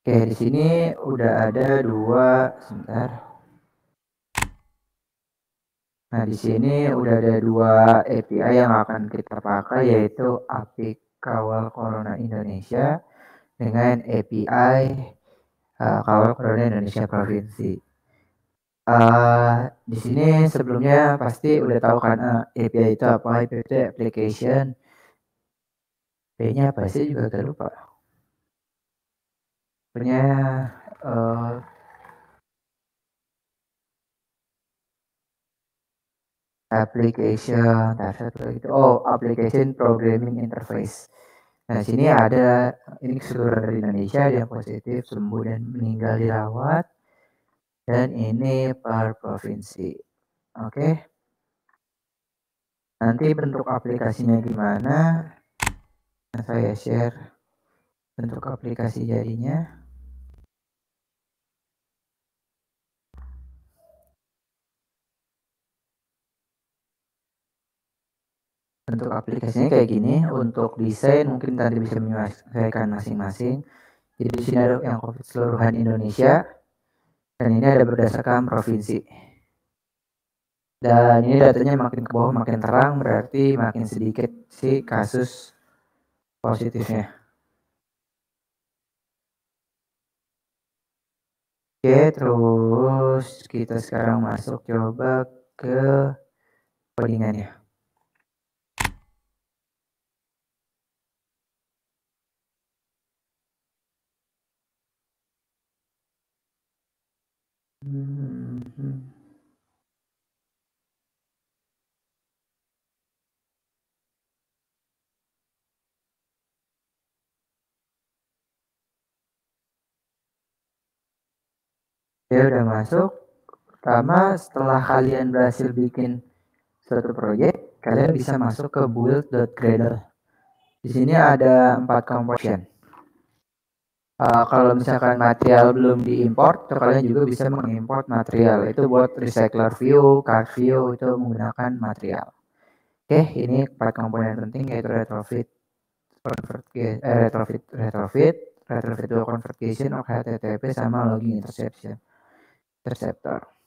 Oke, di sini udah ada dua, sebentar. Nah, di sini udah ada dua API yang akan kita pakai, yaitu API Kawal Corona Indonesia dengan API Kawal Corona Indonesia Provinsi. Di sini sebelumnya pasti udah tahu kan API itu apa, API itu application. P-nya apa sih juga agak lupa. Punya uh, application, application programming interface. Nah, sini ada ini keseluruhan dari Indonesia yang positif, sembuh dan meninggal dirawat, dan ini per provinsi. Oke. Nanti bentuk aplikasinya gimana? Nah, saya share bentuk aplikasi jadinya. Bentuk aplikasinya kayak gini. Untuk desain mungkin tadi bisa menyesuaikan masing-masing. Jadi di sini ada yang keseluruhan Indonesia, dan ini ada berdasarkan provinsi. Dan ini datanya makin ke bawah makin terang, berarti makin sedikit sih kasus positifnya. Oke, terus kita sekarang masuk coba ke codingannya. Ya udah masuk. Pertama, setelah kalian berhasil bikin suatu proyek, kalian bisa masuk ke build.gradle. Di sini ada 4 composition. Kalau misalkan material belum diimport, kalian juga bisa mengimport material. Itu buat recycler view, card view, itu menggunakan material. Oke, ini 4 komponen penting yaitu retrofit, retrofit to conversion of HTTP sama logging interceptor.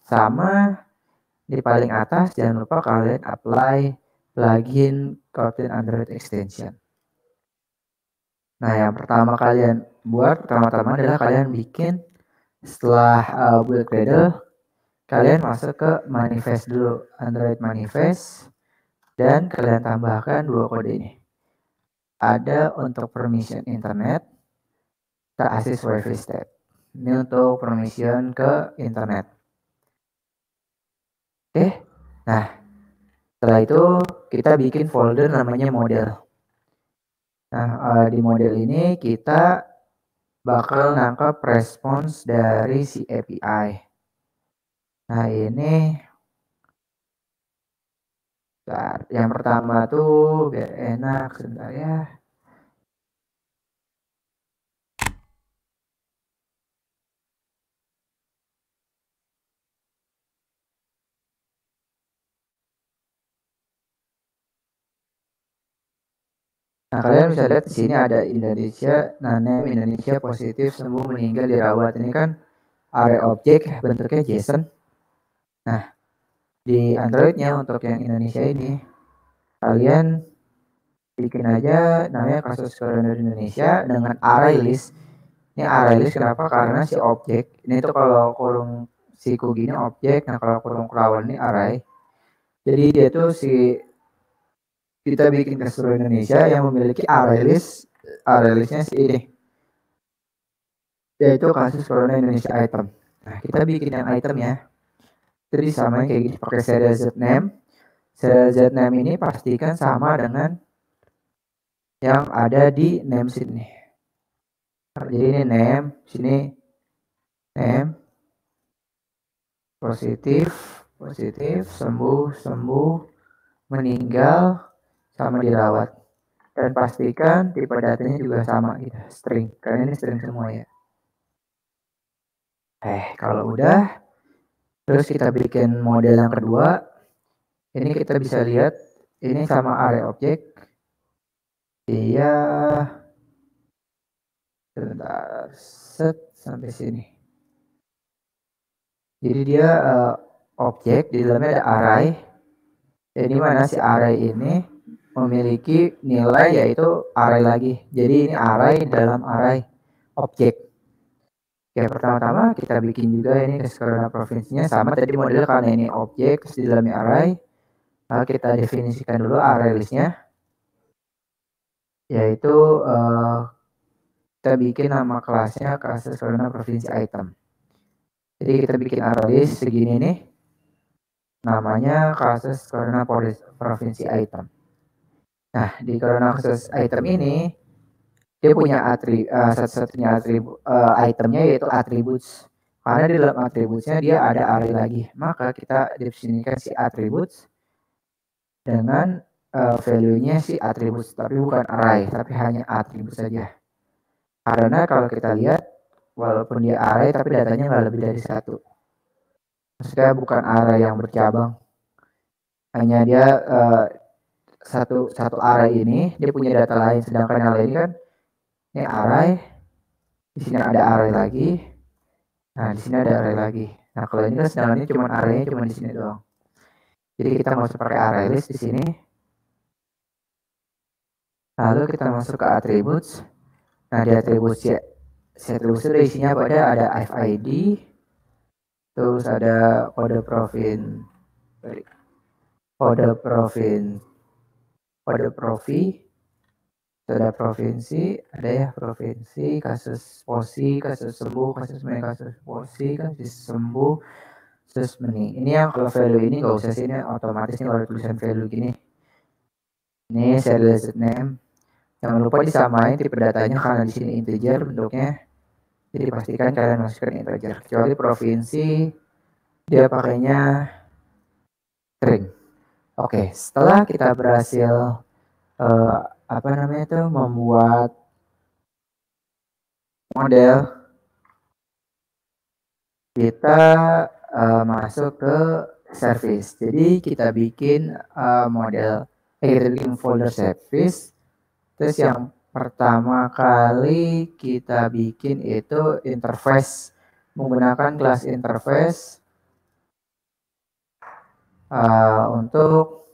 Sama di paling atas jangan lupa kalian apply plugin Kotlin Android extension. Nah, yang pertama kalian buat pertama-tama adalah kalian bikin setelah build Gradle, kalian masuk ke manifest dulu, Android manifest, dan kalian tambahkan dua kode ini. Ada untuk permission internet, tak assist wifi state. Ini untuk permission ke internet. Oke, nah setelah itu kita bikin folder namanya model. Nah, di model ini kita bakal nangkep respons dari si API. Nah, ini yang pertama tuh biar enak sebentar ya. Nah, kalian bisa lihat di sini ada Indonesia, name Indonesia positif, sembuh, meninggal, dirawat. Ini kan array objek bentuknya JSON. Nah, di Androidnya untuk yang Indonesia ini, kalian bikin aja namanya kasus corona Indonesia dengan array list. Ini array list kenapa? Karena si objek ini tuh kalau kurung siku gini objek, nah kalau kurung kerawan ini array. Jadi dia tuh kita bikin ke seluruh Indonesia yang memiliki array listnya si ini, yaitu kasus corona Indonesia item. Nah, kita bikin yang item ya. Jadi sama kayak gini pakai serial z name. Serial z name ini pastikan sama dengan yang ada di name sini. Jadi ini name, sini name, positif, sembuh, meninggal, sama dirawat. Dan pastikan tipe datanya juga sama gitu, string. Karena ini string semua ya. Kalau udah, terus kita bikin model yang kedua. Ini kita bisa lihat, ini sama array objek. Dia Sebentar, set sampai sini. Jadi dia objek di dalamnya ada array. Jadi mana si array ini memiliki nilai yaitu array lagi. Jadi ini array dalam array objek. Ya pertama-tama kita bikin juga ini karena provinsinya sama tadi modelnya karena ini objek di dalamnya array. Lalu kita definisikan dulu array listnya, yaitu kita bikin nama kelasnya kasus karena provinsi item. Jadi kita bikin array list segini nih, namanya kasus karena provinsi item. Nah di karena kasus item ini dia punya satu-satunya itemnya yaitu attributes. Karena di dalam attributesnya dia ada array lagi, maka kita definisikan si attributes dengan value-nya si attributes, tapi bukan array, tapi hanya attributes saja. Karena kalau kita lihat, walaupun dia array, tapi datanya nggak lebih dari satu. Maksudnya bukan array yang bercabang. Hanya dia satu array ini dia punya data lain, sedangkan yang lain kan ini array, di sini ada array lagi. Nah, di sini ada array lagi. Nah, kalau ini kan sedangkan cuma arraynya cuma di sini doang. Jadi kita masuk pakai array list di sini. Lalu kita masuk ke attributes. Nah, di attributes ya, attributes itu isinya apa aja? Ada FID, terus ada kode provi, ada provinsi, ada ya provinsi, kasus posi, kasus sembuh, kasus meni, kasus posi, kasus sembuh, kasus meni. Ini yang kalau value ini nggak usah sih, ini otomatis nih kalau tulisan value gini. Ini serialized name. Jangan lupa disamain tipe datanya karena di sini integer bentuknya. Jadi pastikan kalian masukkan integer. Kecuali provinsi dia pakainya string. Oke, setelah kita berhasil membuat model, kita masuk ke service. Jadi kita bikin kita bikin folder service. Terus yang pertama kali kita bikin itu interface, menggunakan kelas interface untuk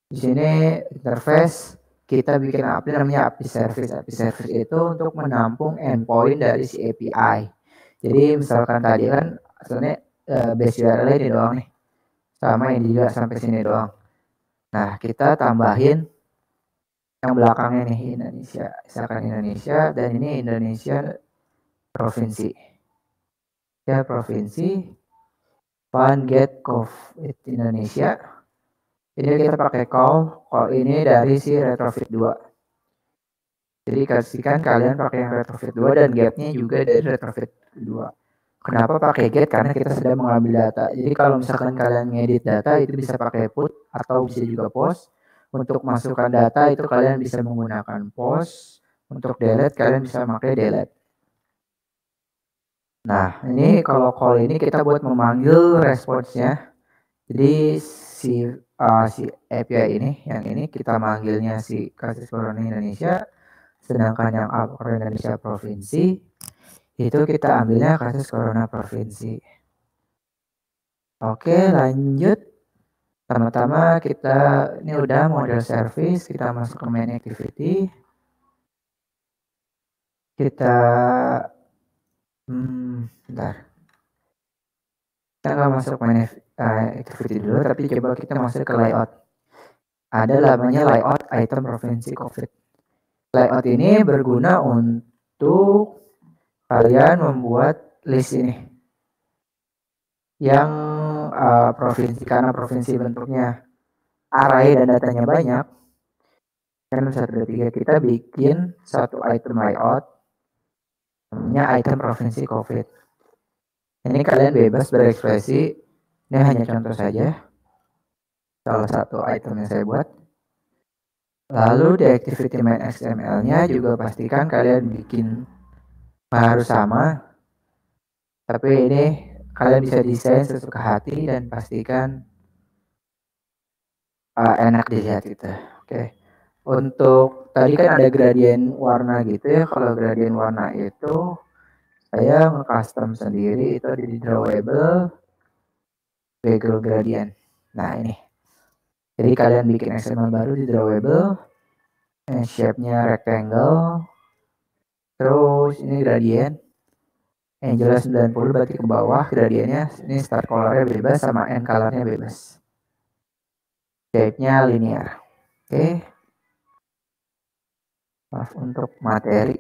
di sini interface kita bikin namanya API service. API service itu untuk menampung endpoint dari si API. Jadi misalkan tadi kan asalnya base URL ini doang nih, sama ini juga sampai sini doang. Nah kita tambahin yang belakangnya nih Indonesia, misalkan Indonesia, dan ini Indonesia provinsi. Ya provinsi, find get COVID Indonesia. Ini kita pakai call ini dari si retrofit 2. Jadi pastikan kalian pakai yang retrofit 2 dan getnya juga dari retrofit 2. Kenapa pakai get? Karena kita sedang mengambil data. Jadi kalau misalkan kalian ngedit data itu bisa pakai put atau bisa juga post. Untuk masukkan data itu kalian bisa menggunakan post. Untuk delete kalian bisa pakai delete. Nah ini kalau call ini kita buat memanggil responsnya. Jadi si API ini, yang ini kita manggilnya si kasus corona Indonesia, sedangkan yang corona Indonesia provinsi itu kita ambilnya kasus corona provinsi. Oke, lanjut. Pertama-tama kita ini udah model service, kita masuk ke main activity. Kita bentar. Kita nggak masuk main activity dulu, tapi coba kita masuk ke layout. Ada namanya layout item provinsi COVID. Layout ini berguna untuk kalian membuat list ini yang provinsi, karena provinsi bentuknya array dan datanya banyak. Kan 1, 2, 3 kita bikin satu item layout namanya item provinsi COVID. Ini kalian bebas berekspresi. Ini hanya contoh saja. Salah satu item yang saya buat. Lalu di activity main XML-nya juga pastikan kalian bikin harus sama. Tapi ini kalian bisa desain sesuka hati dan pastikan enak dilihat gitu. Oke. Untuk tadi kan ada gradien warna gitu ya. Kalau gradien warna itu saya nge-custom sendiri, itu ada di drawable bagel gradient. Nah ini, jadi kalian bikin XML baru di drawable, shape-nya rectangle, terus ini gradient, jelas 90 berarti ke bawah gradiennya. Ini start color-nya bebas sama end color-nya bebas, shape-nya linear. Oke. Maaf untuk materi.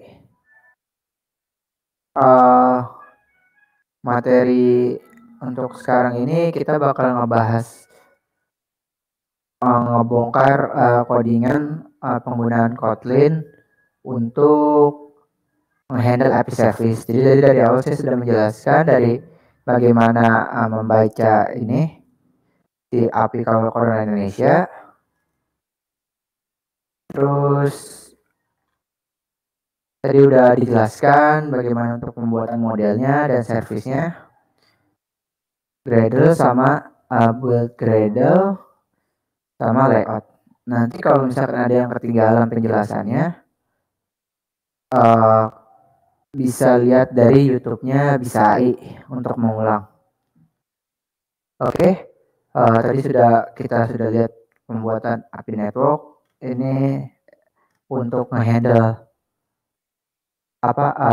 Materi untuk sekarang ini kita bakal ngebahas ngebongkar codingan penggunaan Kotlin untuk menghandle API service. Jadi dari awal saya sudah menjelaskan dari bagaimana membaca ini di API Kalau Corona Indonesia. Terus tadi udah dijelaskan bagaimana untuk pembuatan modelnya dan servisnya, Gradle sama build Gradle sama layout. Nanti kalau misalkan ada yang ketinggalan penjelasannya, bisa lihat dari YouTube-nya Bisai untuk mengulang. Oke, tadi kita sudah lihat pembuatan API network. Ini untuk ngehandle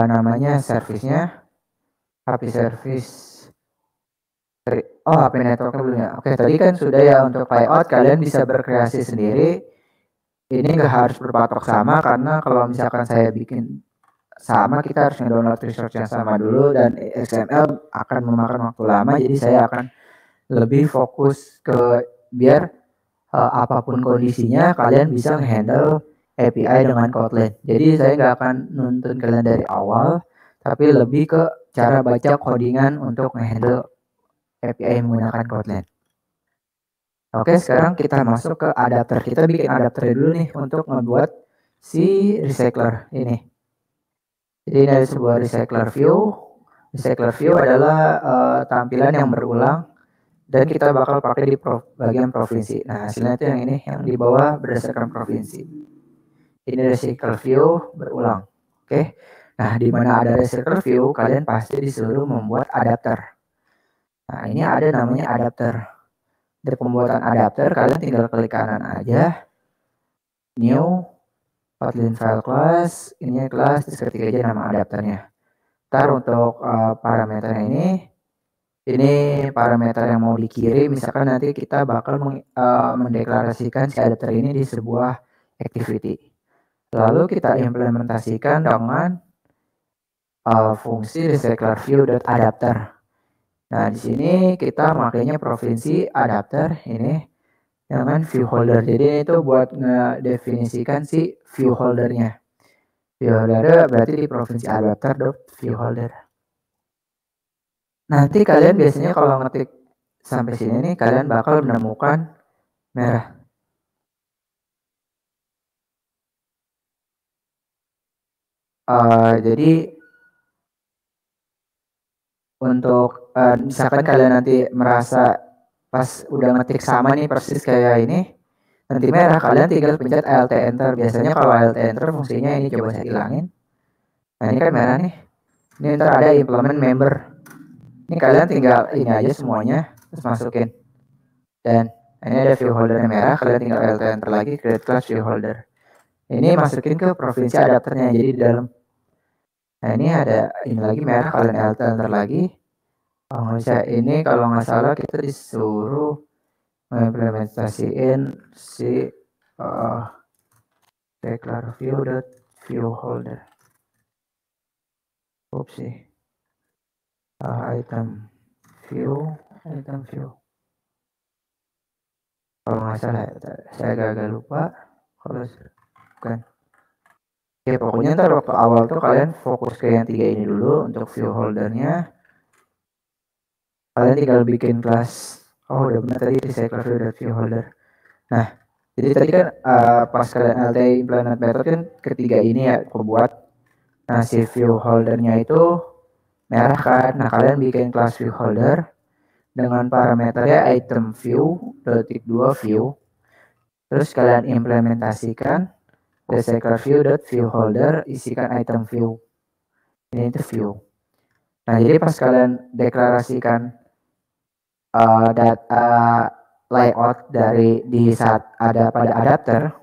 namanya servisnya, API service. API network belum ya. Oke, tadi kan sudah ya untuk layout kalian bisa berkreasi sendiri. Ini nggak harus berpatok sama, karena kalau misalkan saya bikin sama, kita harus nge-download resource yang sama dulu dan XML akan memakan waktu lama. Jadi saya akan lebih fokus ke biar apapun kondisinya kalian bisa handle API dengan Kotlin. Jadi saya nggak akan nuntun kalian dari awal, tapi lebih ke cara baca codingan untuk nge-handle API menggunakan Kotlin. Oke, sekarang kita masuk ke adapter. Kita bikin adapter dulu nih untuk membuat si recycler ini. Jadi ini ada sebuah recycler view. Recycler view adalah tampilan yang berulang dan kita bakal pakai di bagian provinsi. Nah, hasilnya itu yang ini, yang di bawah berdasarkan provinsi. Ini recycler view berulang. Oke. Nah, di mana ada recycler view, kalian pasti disuruh membuat adapter. Nah, ini ada namanya adapter. Dari pembuatan adapter, kalian tinggal klik kanan aja, new, Kotlin file class, ini kelas, terus ketik aja nama adapternya. Ntar untuk parameternya ini parameter yang mau dikirim. Misalkan nanti kita bakal mendeklarasikan si adapter ini di sebuah activity. Lalu kita implementasikan dengan fungsi recycler view.adapter. Nah, di sini kita makainya provinsi adapter ini dengan view holder. Jadi itu buat ngedefinisikan si view holdernya. View holder berarti di provinsi adapter.view holder. Nanti kalian biasanya kalau ngetik sampai sini nih, kalian bakal menemukan merah. Jadi untuk misalkan kalian nanti merasa pas udah ngetik sama nih persis kayak ini, nanti merah, kalian tinggal pencet Alt Enter. Biasanya kalau Alt Enter fungsinya ini, coba saya hilangin. Nah, ini kan merah nih. Ini ntar ada implement member. Ini kalian tinggal ini aja semuanya, terus masukin. Dan ini ada view holdernya merah, kalian tinggal Alt Enter lagi, create class view holder. Ini masukin ke provinsi adapternya, jadi di dalam. Nah, ini ada ini lagi merah, kalian Alt Enter lagi. Kalau bisa ini, kalau nggak salah kita disuruh mengimplementasiin si declare view holder. Oops sih. Item view. Kalau nggak salah, saya agak lupa. Kalau bukan. Oke, pokoknya ntar waktu awal tuh kalian fokus ke yang 3 ini dulu untuk view holdernya. Kalian tinggal bikin kelas. Oh, udah benar tadi recycler view holder. Nah, jadi tadi kan pas kalian LT implement method kan ketiga ini ya aku buat. Nah, si view holdernya itu merah kan. Nah, kalian bikin kelas view holder dengan parameternya item view, .2 view. Terus kalian implementasikan declare view holder isikan item view. Ini itu view. Nah, jadi pas kalian deklarasikan data layout dari di saat ada pada adapter,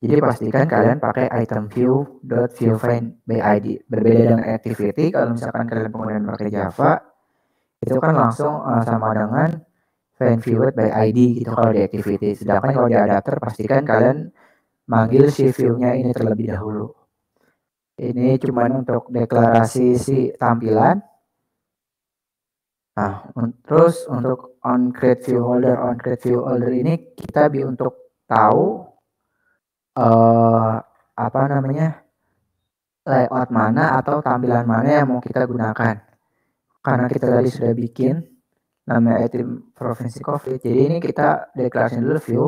jadi pastikan kalian pakai item view.viewFind by ID. Berbeda dengan activity, kalau misalkan kalian penggunaan pakai Java, itu kan langsung sama dengan find viewed by ID gitu kalau di activity. Sedangkan kalau di adapter pastikan kalian manggil si view-nya ini terlebih dahulu. Ini cuma untuk deklarasi si tampilan. Nah, terus untuk on create view holder ini kita untuk tahu apa namanya layout mana atau tampilan mana yang mau kita gunakan. Karena kita tadi sudah bikin namanya item provinsi COVID. Jadi ini kita deklarasi dulu view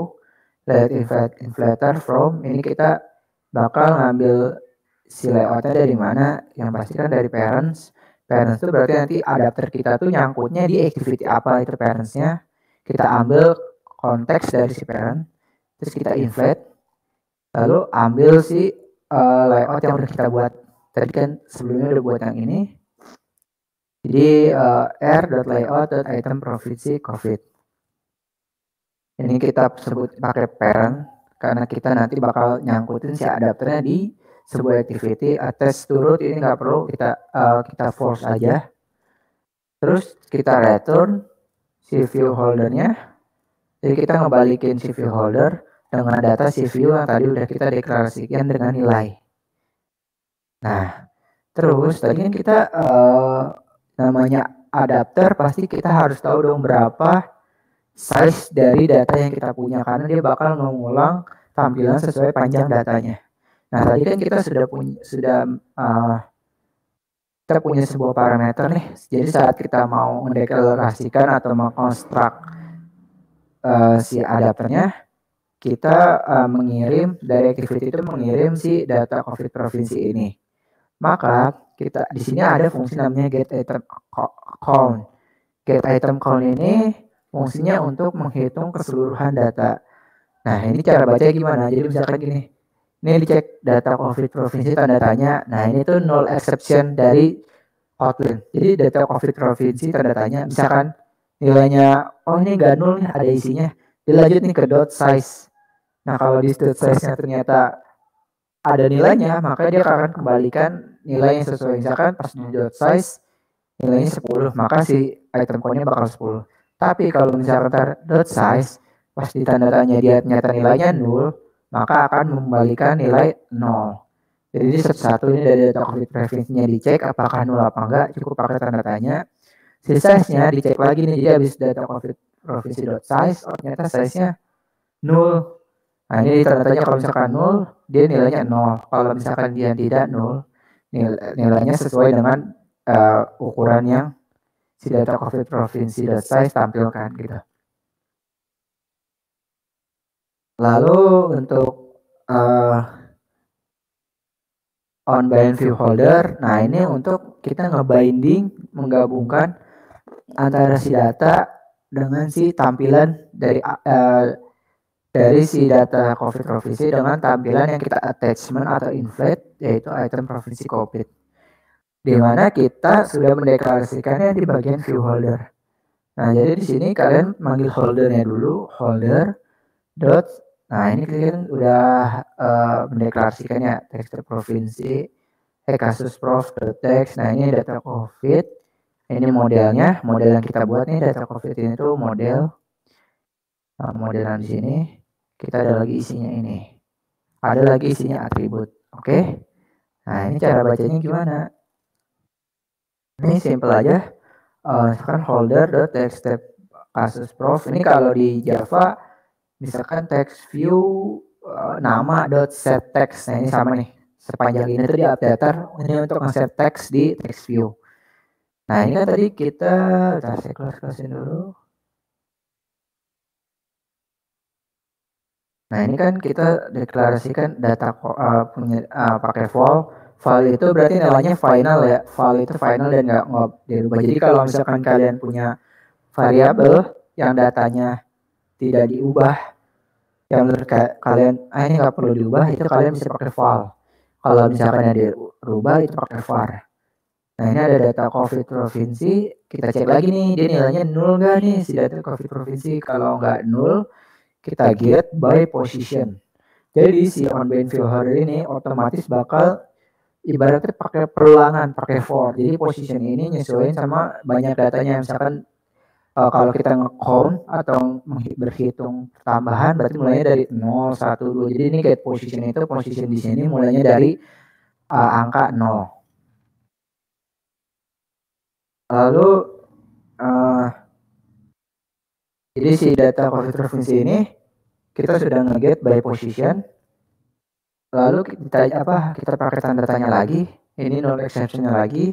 layout inflator from. Ini kita bakal ngambil si layoutnya dari mana, yang pasti kan dari parents. Parents itu berarti nanti adapter kita tuh nyangkutnya di activity apa itu parentsnya. Kita ambil konteks dari si parent, terus kita inflate, lalu ambil si layout yang udah kita buat. Tadi kan sebelumnya udah buat yang ini. Jadi r.layout.item provinsi COVID. Ini kita sebut pakai parent karena kita nanti bakal nyangkutin si adapternya di sebuah activity. Attach turut ini nggak perlu, kita force aja. Terus kita return si view holdernya. Jadi kita ngebalikin si view holder dengan data si view yang tadi udah kita deklarasikan dengan nilai. Nah, terus tadi kan kita namanya adapter, pasti kita harus tahu dong berapa size dari data yang kita punya, karena dia bakal mengulang tampilan sesuai panjang datanya. Nah, tadi kan kita kita punya sebuah parameter nih. Jadi saat kita mau mendeklarasikan atau mengkonstruk si adapternya, kita mengirim dari activity itu mengirim si data COVID provinsi ini. Maka kita di sini ada fungsi namanya get item count. Get item count ini fungsinya untuk menghitung keseluruhan data. Nah, ini cara baca gimana? Jadi misalkan gini, ini dicek data COVID provinsi tanda tanya. Nah, ini tuh null exception dari Outline. Jadi data COVID provinsi tanda tanya. Misalkan nilainya, oh ini nggak nol nih, ada isinya. Dilanjut nih ke dot size. Nah, kalau di dot size-nya ternyata ada nilainya, maka dia akan kembalikan nilai yang sesuai. Misalkan pas di dot size nilainya 10, maka si item code-nya bakal 10. Tapi kalau misalkan dot size pas di tanda tanya dia ternyata nilainya 0, maka akan mengembalikan nilai 0. Jadi satu-satu ini dari data COVID provinsinya dicek apakah 0 apa enggak, cukup pakai tanda tanya. Si size-nya dicek lagi nih, jadi habis data COVID provinsi dot size, oh ternyata size-nya 0. Nah, ini tanda tanya kalau misalkan 0, dia nilainya 0. Kalau misalkan dia tidak 0, nilainya sesuai dengan ukuran yang si data COVID provinsi dot size tampilkan gitu. Lalu untuk on bind view holder, nah ini untuk kita ngebinding, menggabungkan antara si data dengan si tampilan dari si data COVID provinsi dengan tampilan yang kita attachment atau inflate, yaitu item provinsi COVID. Di mana kita sudah mendeklarasikannya di bagian view holder. Nah, jadi di sini kalian manggil holdernya dulu, holder dot. Nah, ini kalian udah mendeklarasikannya text provinsi, kasus prof text. Nah, ini data COVID. Ini modelnya, model yang kita buat nih data COVID ini tuh model. Nah, modelan di sini kita ada lagi isinya ini. Ada lagi isinya atribut. Oke. Nah, ini cara bacanya gimana? Ini simple aja. Misalkan holder.text kasus prof. Ini kalau di Java misalkan text view nama.set text. Nah, ini sama nih. Sepanjang ini tuh di updater, ini untuk nge-set text di text view. Nah, ini kan tadi kita saya close-in dulu. Nah, ini kan kita deklarasikan data punya pakai val itu berarti nilainya final ya. Val itu final dan nggak dirubah. Jadi kalau misalkan kalian punya variabel yang datanya tidak diubah, yang menurut kalian ini nggak perlu diubah, itu kalian bisa pakai val. Kalau misalkan yang dirubah itu pakai var. Nah ini ada data COVID provinsi, kita cek lagi nih dia nilainya nol nggak nih si data COVID provinsi. Kalau nggak nol, kita get by position. Jadi si on-band filter ini otomatis bakal ibaratnya pakai perulangan, pakai for. Jadi position ini nyesuaiin sama banyak datanya. Misalkan kalau kita nge-count atau berhitung tambahan berarti mulainya dari 0, 1, 2. Jadi ini get position itu position di sini mulainya dari angka 0. Lalu jadi si data COVID provinsi ini kita sudah nge-get by position. Lalu kita pakai tanda tanya lagi. Ini null exception-nya lagi.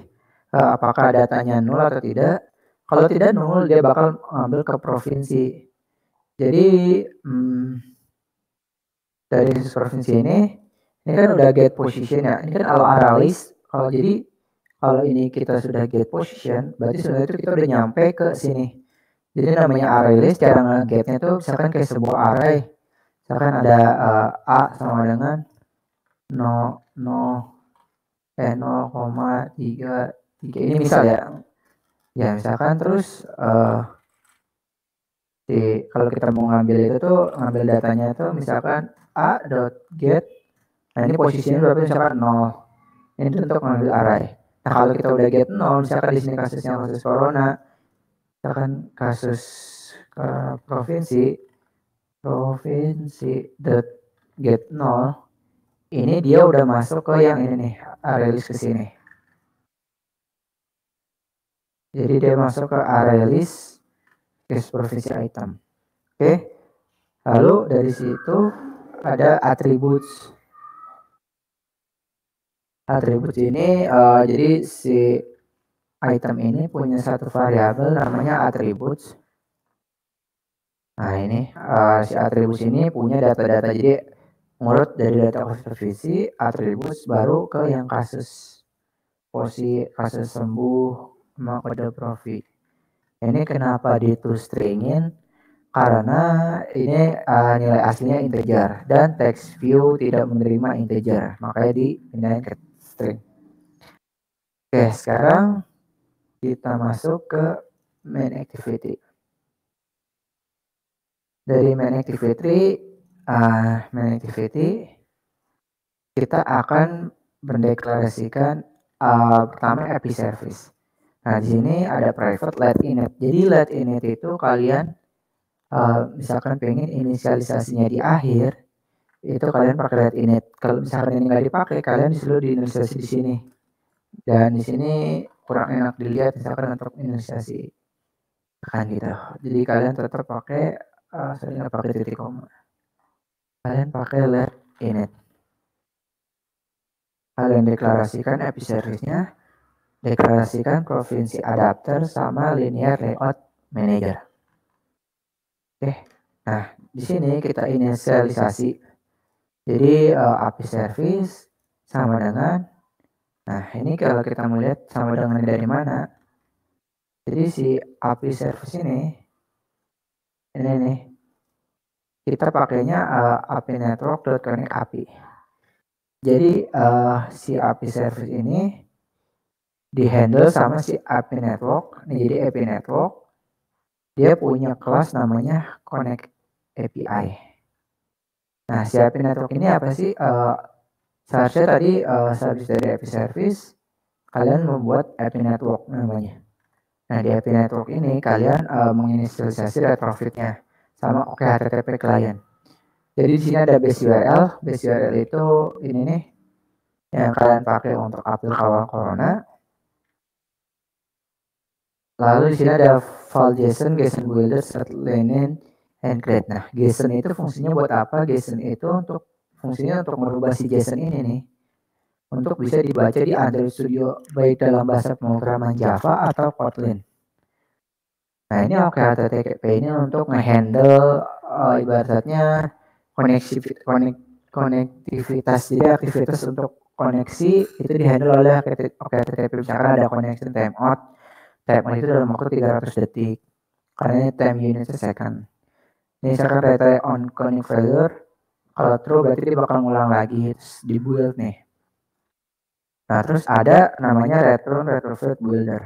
Apakah datanya nol atau tidak? Kalau tidak nol, dia bakal ngambil ke provinsi. Jadi dari provinsi ini kan udah get position ya. Ini kan kalau array list. Kalau ini kita sudah get position, berarti sebenarnya itu kita udah nyampe ke sini. Jadi namanya array list, cara nge-getnya tuh misalkan kayak sebuah array. Misalkan ada A sama dengan 0,33 ini misal ya. Ya misalkan terus kalau kita mau ngambil itu tuh ngambil datanya itu misalkan a.get. Nah ini posisinya berapa misalkan 0. Ini untuk ngambil array. Nah kalau kita udah get 0, misalkan di sini kasusnya kasus corona, misalkan kasus provinsi get 0, ini dia udah masuk ke yang ini nih, array list ke sini. Jadi dia masuk ke array list case provinsi item. Oke. Lalu dari situ ada attributes. Attributes ini jadi si item ini punya satu variabel namanya attributes. Nah ini si attributes ini punya data-data, jadi ngurut dari data provinsi attributes baru ke yang kasus kasus sembuh sama kode profit. Ini kenapa di toStringin? Karena ini nilai aslinya integer dan text view tidak menerima integer, makanya dipindahin ke string. Oke, sekarang kita masuk ke main activity. Dari main activity kita akan mendeklarasikan pertama API service. Nah di sini ada private let init. Jadi let init itu kalian misalkan pengen inisialisasinya di akhir, itu kalian pakai let init. Kalau misalkan ini nggak dipakai, kalian disuruh diinisialisasi di sini. Dan di sini kurang enak dilihat misalkan untuk inisialisasi kan gitu. Jadi kalian tetap pakai saya nggak pakai titik koma. Kalian pakai let init. Kalian deklarasikan API service-nya, deklarasikan provinsi adapter sama linear layout manager. Oke. Nah, di sini kita inisialisasi. Jadi API service sama dengan, nah ini kalau kita melihat sama dengan dari mana. Jadi si API service ini nih, kita pakainya API network.connect API. Jadi si API service ini dihandle sama si API network. Nih jadi API network dia punya kelas namanya connect API. Nah si API network ini apa sih? Seharusnya tadi service dari API service kalian membuat API network namanya. Nah di API network ini kalian menginisialisasi retrofitnya sama HTTP client. Jadi di sini ada base URL. Base URL itu ini nih yang kalian pakai untuk April kawal corona. Lalu di sini ada file JSON builder, set linen, and create. Nah, JSON itu fungsinya buat apa? JSON itu fungsinya untuk merubah si JSON ini nih untuk bisa dibaca di Android Studio baik dalam bahasa pemrograman Java atau Kotlin. Nah, ini HTTP ini untuk ngehandle ibaratnya konektivitas. Jadi aktivitas untuk koneksi itu dihandle oleh HTTP. Misalkan ada connection timeout. Timeout itu dalam waktu 300 detik. Karena ini time unitnya second. Misalkan data on connect failure, kalau true berarti dia bakal ngulang lagi, terus di build nih. Nah terus ada namanya return retrofit builder.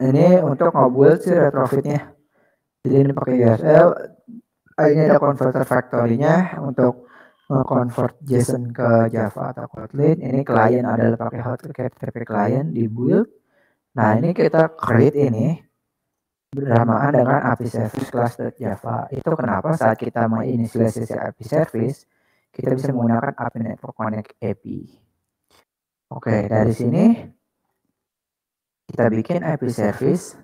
Ini untuk nge-build si retrofitnya. Jadi ini pakai USL. Ini ada converter factory-nya untuk convert JSON ke Java atau Kotlin. Ini klien adalah pakai HTTP client di build. Nah ini kita create ini bersamaan dengan API service class.java. Itu kenapa saat kita menginisialisasi API service, kita bisa menggunakan API Network Connect API. Oke, dari sini kita bikin API service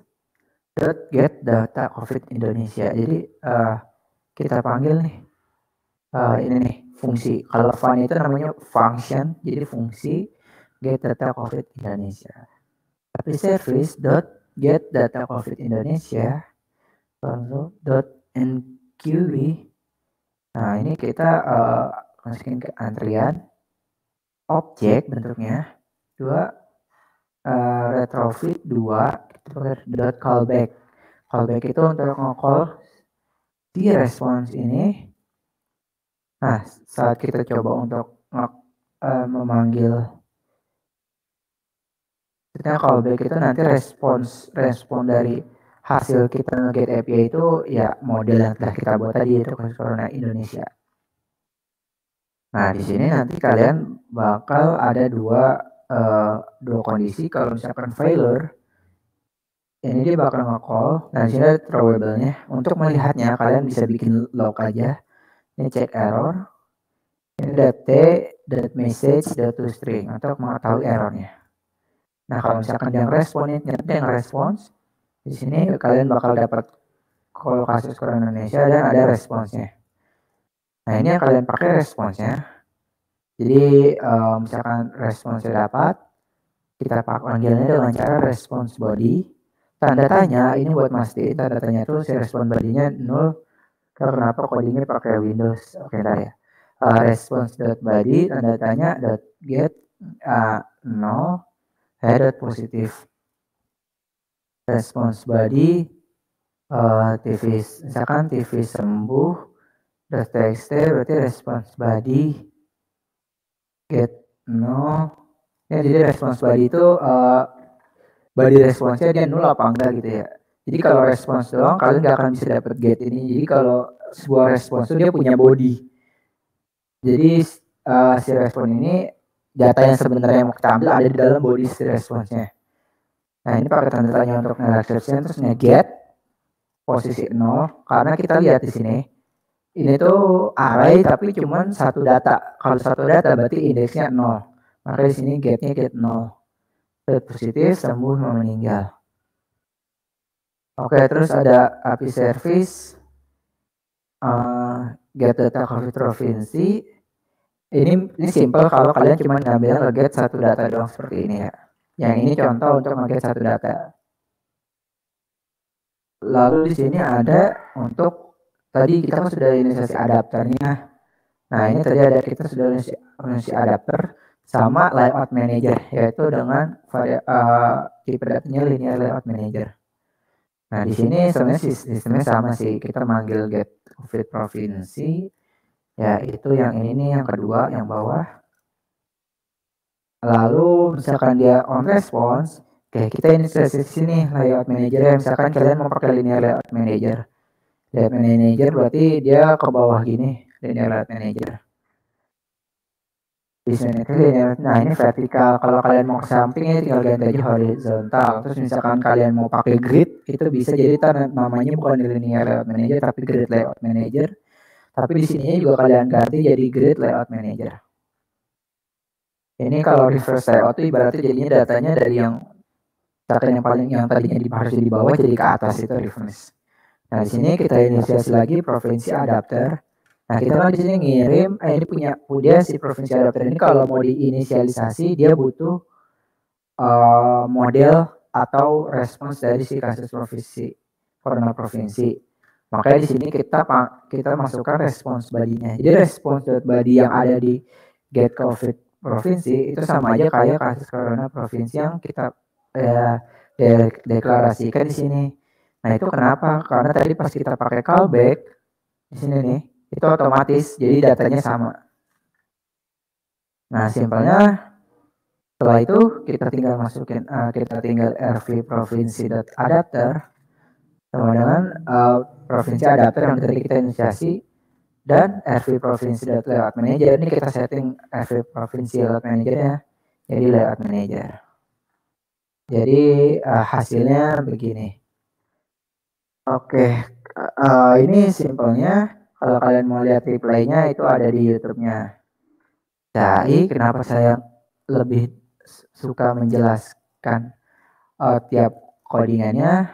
get data COVID Indonesia. Jadi kita panggil nih ini nih fungsi. Kalau fun itu namanya function, jadi fungsi get data COVID Indonesia. API service get data COVID Indonesia .enquery. Nah ini kita masukin ke antrian objek bentuknya 2 retrofit 2 callback. Callback itu untuk nge-call di response ini. Nah saat kita coba untuk memanggil callback itu nanti respon dari hasil kita nge-get API itu ya model yang telah kita buat tadi itu kasus corona Indonesia. Nah di sini nanti kalian bakal ada dua kondisi. Kalau misalkan failure, ini dia bakal nge-call. Nah di sini ada throwable-nya. Untuk melihatnya kalian bisa bikin log aja. Ini check error. Ini .message.toString untuk mengetahui errornya. Nah kalau misalkan yang respons, di sini kalian bakal dapat call kasus corona Indonesia dan ada responsnya. Nah ini yang kalian pakai responsnya. Jadi misalkan responsnya dapat, kita panggilnya dengan cara response body. Tanda tanya ini buat mastiin tanda tanya itu si response body-nya 0 karena apa codingnya pakai Windows. Oke dah ya. Response.body tanda tanya .get 0 positif. Response body TV misalkan TV sembuh .txt berarti response body get 0. Ya jadi response body itu body responsnya dia 0 apa enggak gitu ya. Jadi kalau respons doang kalian nggak akan bisa dapat get ini. Jadi kalau sebuah respons itu dia punya body. Jadi si respon ini data yang sebenarnya mau kita ambil ada di dalam body si responsnya. Nah ini pakai tanda tanya untuk exception terus get posisi 0 karena kita lihat di sini ini tuh array tapi cuman satu data. Kalau satu data berarti indeksnya 0. Maka di sini getnya get 0. Positif sembuh meninggal. Oke, terus ada API service get data COVID provinsi. Ini simple kalau kalian cuma ngambil get satu data doang seperti ini ya. Yang ini contoh untuk nge-get satu data. Lalu di sini ada untuk tadi kita kan sudah inisiasi adapternya. Nah ini tadi ada kita sudah inisiasi adapter sama layout manager yaitu dengan tipe datanya linear layout manager. Nah di sini sebenarnya sistemnya sama sih, kita manggil get COVID provinsi ya itu yang ini nih yang kedua yang bawah. Lalu misalkan dia on response, oke kita ini di sini layout manager ya. Misalkan kalian mau pakai linear layout manager. Layout manager berarti dia ke bawah gini, linear layout manager. Di sini linear. Nah, ini vertikal. Kalau kalian mau ke sampingnya tinggal ganti aja horizontal. Terus misalkan kalian mau pakai grid, itu bisa jadi namanya bukan linear layout manager tapi grid layout manager. Tapi di sini juga kalian ganti jadi grid layout manager. Ini kalau reverse layout itu ibaratnya jadinya datanya dari yang data yang paling yang tadinya harus di bawah jadi ke atas itu reverse. Nah di sini kita inisiasi lagi provinsi adapter. Nah kita kan di sini ngirim, ini punya si provinsi adapter ini kalau mau diinisialisasi dia butuh model atau respons dari si kasus provinsi corona provinsi. Makanya di sini kita masukkan respons body-nya. Jadi respons body yang ada di get COVID provinsi itu sama aja kayak kasus corona provinsi yang kita deklarasikan di sini. Nah itu kenapa? Karena tadi pas kita pakai callback di sini nih, itu otomatis jadi datanya sama. Nah simpelnya setelah itu kita tinggal masukin kita tinggal rv provinsi.adapter sama dengan provinsi adapter yang tadi kita inisiasi dan rv provinsi.layout manager. Ini kita setting rv provinsi layout managernya jadi layout manager. Jadi hasilnya begini. Oke, ini simpelnya. Kalau kalian mau lihat replaynya itu ada di YouTube-nya. Jadi kenapa saya lebih suka menjelaskan tiap codingannya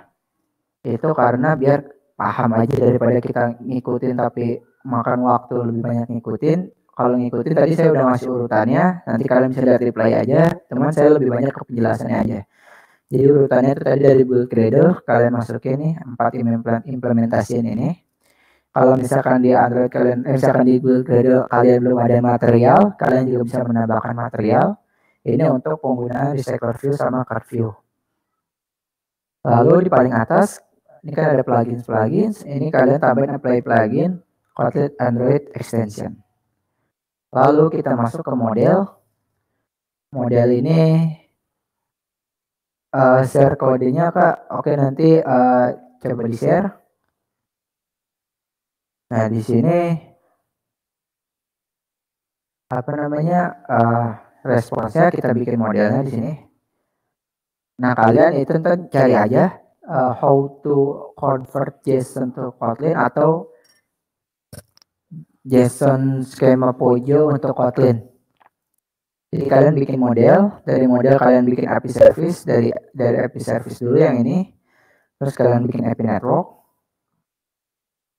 itu karena biar paham aja daripada kita ngikutin tapi makan waktu lebih banyak ngikutin. Kalau ngikutin tadi saya udah ngasih urutannya, nanti kalian bisa lihat replay aja. Teman saya lebih banyak ke penjelasannya aja. Jadi urutannya itu tadi dari build Gradle kalian masukin nih 4 implementasiin ini. Kalau misalkan di Android kalian, misalkan di build Gradle kalian belum ada material, kalian juga bisa menambahkan material. Ini untuk penggunaan recycler view sama card view. Lalu di paling atas, ini kan ada plugins. Ini kalian tambahin apply plugin Kotlin Android extension. Lalu kita masuk ke model. Model ini share kodenya Kak. Oke nanti coba di share. Nah di sini apa namanya responsnya kita bikin modelnya di sini. Nah kalian itu ntar cari aja how to convert JSON to Kotlin atau JSON skema Pojo untuk Kotlin. Jadi kalian bikin model, dari model kalian bikin API service, dari API service dulu yang ini, terus kalian bikin API network,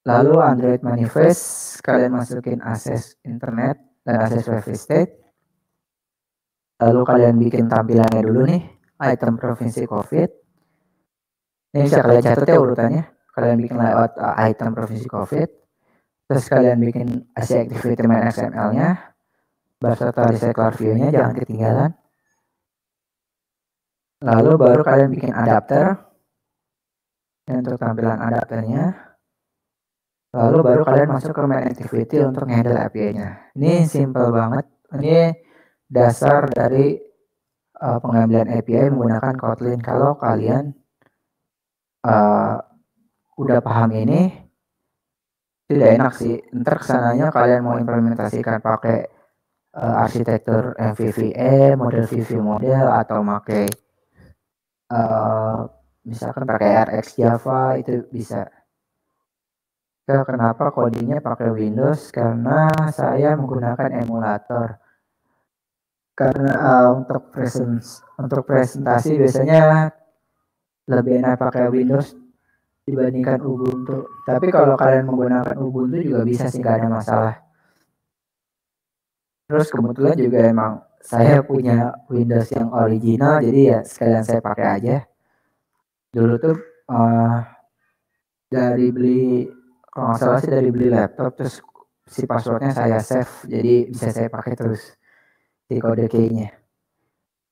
lalu Android manifest, kalian masukin akses internet dan akses wifi state, lalu kalian bikin tampilannya dulu nih, item provinsi COVID, ini bisa kalian catat ya urutannya, kalian bikin layout item provinsi COVID, terus kalian bikin activity main XML-nya, beserta recycler view-nya jangan ketinggalan. Lalu baru kalian bikin adapter untuk tampilan adapternya. Lalu baru kalian masuk ke main activity untuk handle API-nya. Ini simple banget. Ini dasar dari pengambilan API menggunakan Kotlin. Kalau kalian udah paham ini, tidak enak sih. Ntar kesananya kalian mau implementasikan pakai arsitektur MVVM, model VV model, atau pakai misalkan pakai RX Java itu bisa. Kenapa codingnya pakai Windows? Karena saya menggunakan emulator. Karena untuk presentasi biasanya lebih enak pakai Windows dibandingkan Ubuntu. Tapi kalau kalian menggunakan Ubuntu juga bisa sih, gak ada masalah. Terus kebetulan juga emang saya punya Windows yang original, jadi ya sekalian saya pakai aja. Dulu tuh dari beli, kalau nggak salah sih dari beli laptop, terus si passwordnya saya save, jadi bisa saya pakai terus di kode key-nya.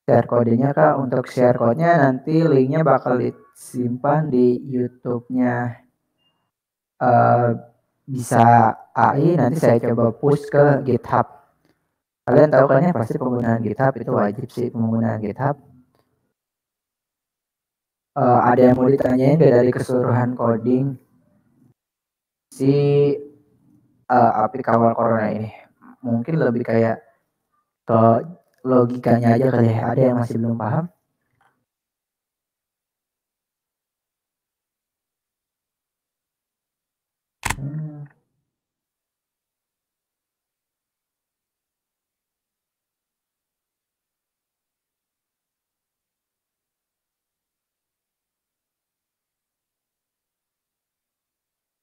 Share kodenya Kak, untuk share code-nya nanti linknya bakal disimpan di YouTube-nya bisa AI, nanti saya coba push ke GitHub. Kalian tahu kan ya pasti penggunaan GitHub itu wajib sih penggunaan GitHub. Ada yang mau ditanyain gak dari keseluruhan coding si API kawal corona ini? Mungkin lebih kayak ke logikanya aja kali ya. Ada yang masih belum paham?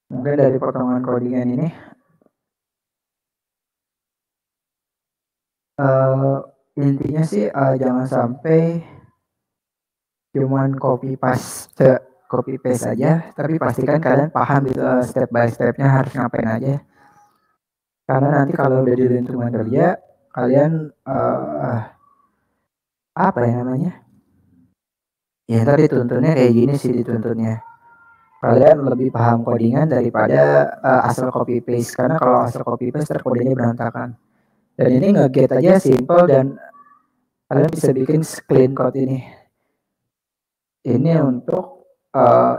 Mungkin dari potongan codingan ini intinya sih jangan sampai cuman copy paste aja, tapi pastikan kalian paham gitu step by stepnya harus ngapain aja. Karena nanti kalau udah di lingkungan kerja kalian apa ya namanya? Ya ntar dituntunnya kayak gini sih dituntutnya. kalian lebih paham codingan daripada asal copy paste, karena kalau asal copy paste kodenya berantakan. Dan ini nge-get aja simple dan kalian bisa bikin clean code ini. Ini untuk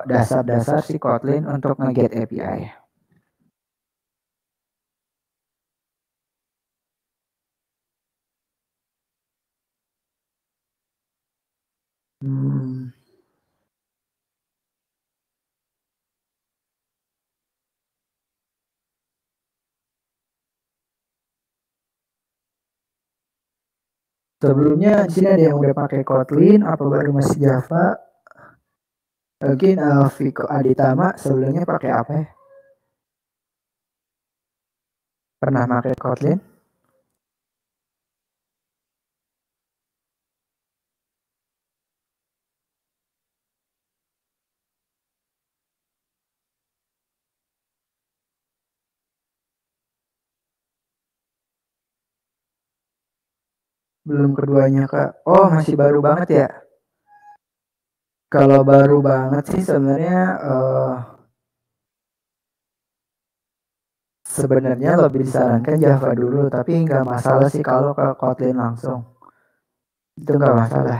dasar-dasar si Kotlin untuk nge-get API. Sebelumnya di sini ada yang udah pakai Kotlin, apa baru masih Java? Mungkin Viko Aditama sebelumnya pakai apa ya? Pernah pakai Kotlin? Belum keduanya Kak. Oh masih baru banget ya? Kalau baru banget sih sebenarnya sebenarnya lebih disarankan Java dulu, tapi nggak masalah sih kalau ke Kotlin langsung. Itu nggak masalah.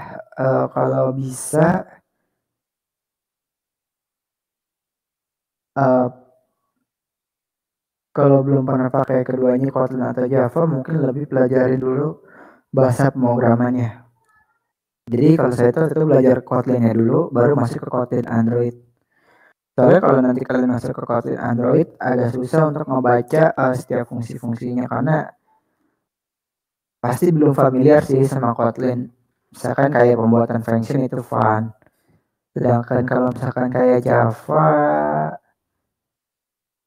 Kalau bisa uh, kalau belum pernah pakai keduanya Kotlin atau Java, mungkin lebih pelajarin dulu bahasa pemrogramannya. Jadi kalau saya itu belajar Kotlinnya dulu, baru masuk ke Kotlin Android. Soalnya kalau nanti kalian masuk ke Kotlin Android, agak susah untuk membaca setiap fungsi-fungsinya karena pasti belum familiar sih sama Kotlin. Misalkan kayak pembuatan function itu fun. Sedangkan kalau misalkan kayak Java,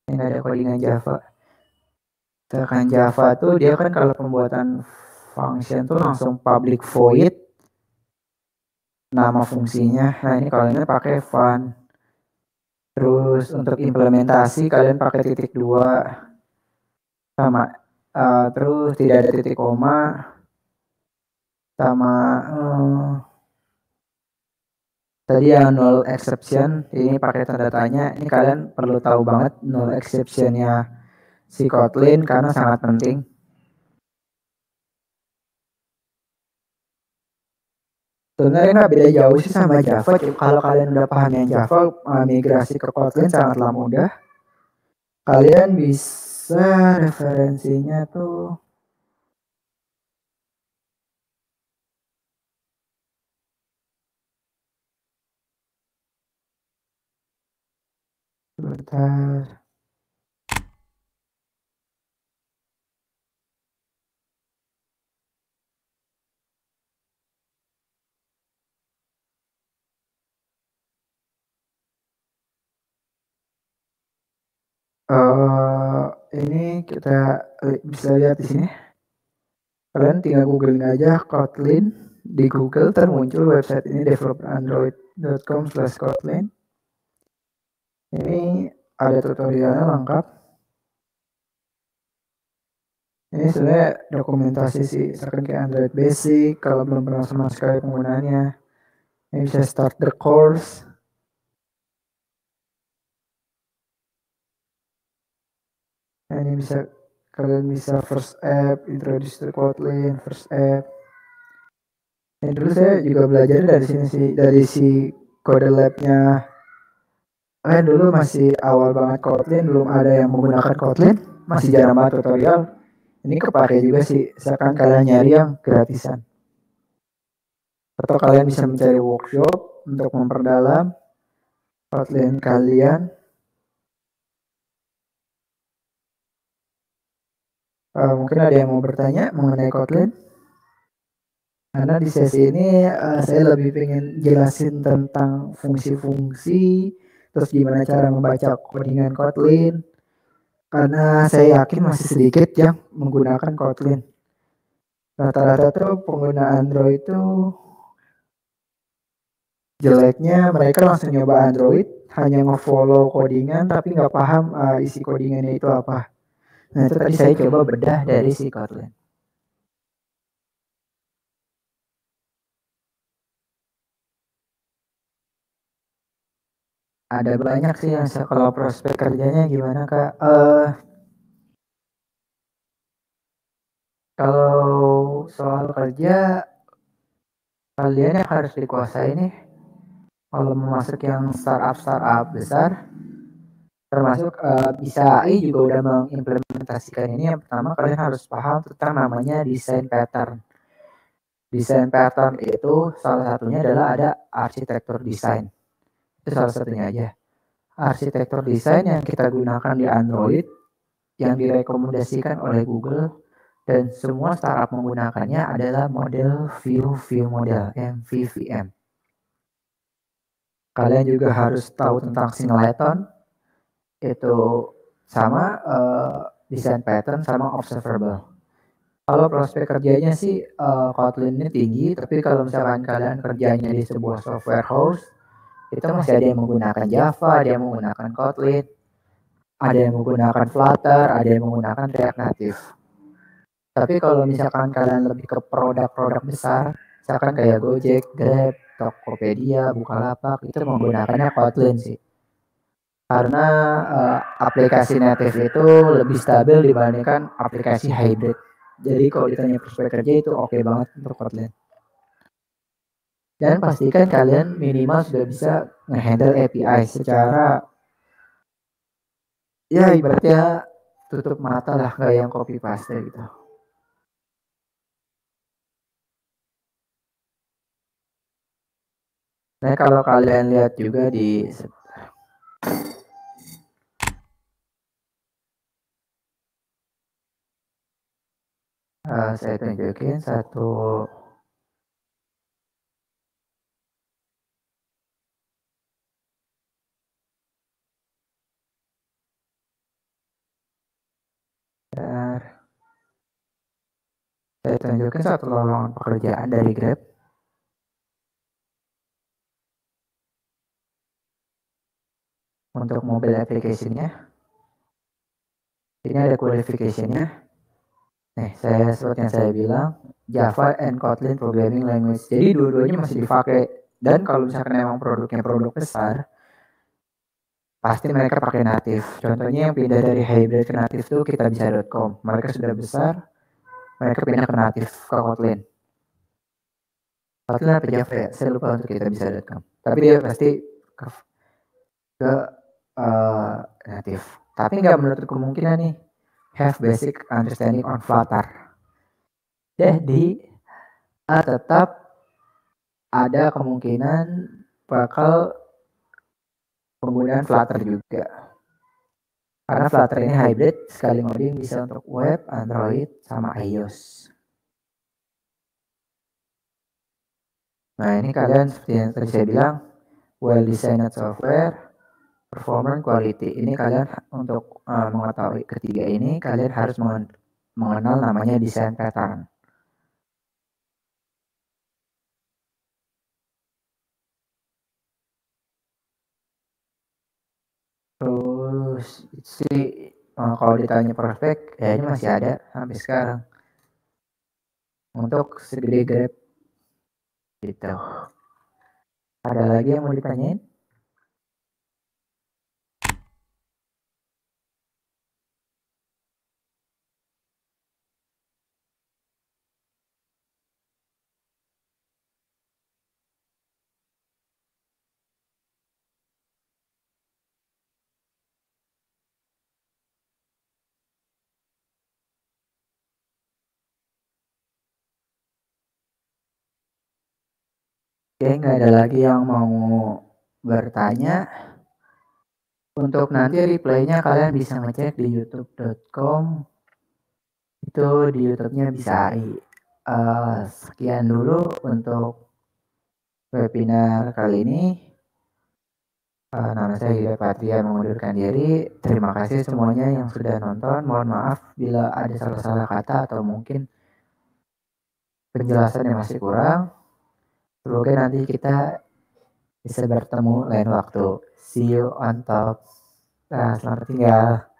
yang ada codingan Java. Misalkan Java tuh dia kan kalau pembuatan function tuh langsung public void nama fungsinya. Nah ini kalau ini pakai fun. Terus untuk implementasi kalian pakai titik dua sama terus tidak ada titik koma sama tadi yang null exception ini pakai tanda tanya. Ini kalian perlu tahu banget null exceptionnya si Kotlin karena sangat penting. Sebenarnya nggak beda jauh sih sama Java. Kalau kalian udah paham yang Java, migrasi ke Kotlin sangatlah mudah. Kalian bisa referensinya tuh sebentar. Ini kita bisa lihat di sini. Kalian tinggal googling aja Kotlin di Google, termuncul website ini developerandroid.com/kotlin. Ini ada tutorialnya lengkap. Ini sebenarnya dokumentasi sih, misalkan kayak Android Basic, kalau belum pernah sama sekali penggunaannya. Ini bisa start the course. Nah, ini bisa kalian bisa first app, introduce to Kotlin, first app. Ini dulu saya juga belajar dari sini sih, dari si kode labnya. Dulu masih awal banget Kotlin, belum ada yang menggunakan Kotlin, masih jarang banget tutorial. Ini kepake juga sih, misalkan kalian nyari yang gratisan. Atau kalian bisa mencari workshop untuk memperdalam Kotlin kalian. Mungkin ada yang mau bertanya mengenai Kotlin? Karena di sesi ini saya lebih pengen jelasin tentang fungsi-fungsi, terus gimana cara membaca codingan Kotlin. Karena saya yakin masih sedikit yang menggunakan Kotlin. Rata-rata tuh pengguna Android itu jeleknya mereka langsung nyoba Android, hanya nge-follow codingan tapi nggak paham isi codingannya itu apa. Nah itu tadi saya coba bedah dari si Kotlin. Ada banyak sih yang kalau prospek kerjanya gimana Kak? Kalau soal kerja kalian yang harus dikuasai nih kalau mau masuk yang startup besar termasuk bisa AI juga udah mengimplementasikan ini. Yang pertama kalian harus paham tentang namanya desain pattern. Desain pattern itu salah satunya adalah ada arsitektur desain. Itu salah satunya aja. Arsitektur desain yang kita gunakan di Android yang direkomendasikan oleh Google dan semua startup menggunakannya adalah model view model MVVM. Kalian juga harus tahu tentang singleton itu sama design pattern sama observable. Kalau prospek kerjanya sih Kotlin ini tinggi, tapi kalau misalkan kalian kerjanya di sebuah software house, itu masih ada yang menggunakan Java, ada yang menggunakan Kotlin, ada yang menggunakan Flutter, ada yang menggunakan React Native. Tapi kalau misalkan kalian lebih ke produk-produk besar, misalkan kayak Gojek, Grab, Tokopedia, Bukalapak, itu menggunakannya Kotlin sih. Karena aplikasi native itu lebih stabil dibandingkan aplikasi hybrid. Jadi kalau ditanya prospek kerja itu oke banget untuk Kotlin. Dan pastikan kalian minimal sudah bisa ngehandle API secara ya ibaratnya tutup mata lah, kayak yang copy paste gitu. Nah kalau kalian lihat juga di saya tunjukin satu saya tunjukin satu lowongan pekerjaan dari Grab untuk mobile application-nya. Ini ada qualification-nya. Nih, seperti yang saya bilang, Java and Kotlin programming language. Jadi dua-duanya masih dipakai. Dan kalau misalkan memang produknya produk besar, pasti mereka pakai native. Contohnya yang pindah dari hybrid ke native itu kita bisa.com. Mereka sudah besar, mereka pindah ke native ke Kotlin. Kotlin apa Java ya? Saya lupa untuk kita bisa.com. Tapi dia pasti ke native. Tapi nggak menutup kemungkinan nih have basic understanding on Flutter. Jadi tetap ada kemungkinan bakal penggunaan Flutter juga. Karena Flutter ini hybrid, sekali ngoding bisa untuk web, Android, sama iOS. Nah ini kalian seperti yang tadi saya bilang, well designed software, performance, quality. Ini kalian untuk mengetahui ketiga ini, kalian harus mengenal namanya design pattern. Terus sih kalau ditanya prospek, ya ini masih ada sampai sekarang. Untuk segede Grab gitu. Ada lagi yang mau ditanyain? Oke, nggak ada lagi yang mau bertanya. Untuk nanti replaynya kalian bisa ngecek di youtube.com. Itu di YouTube-nya bisa Ari. Sekian dulu untuk webinar kali ini. Nama saya Yuda Patria mengundurkan diri. Terima kasih semuanya yang sudah nonton. Mohon maaf bila ada salah-salah kata atau mungkin penjelasan yang masih kurang. Semoga nanti kita bisa bertemu lain waktu. See you on top. Nah, selamat tinggal.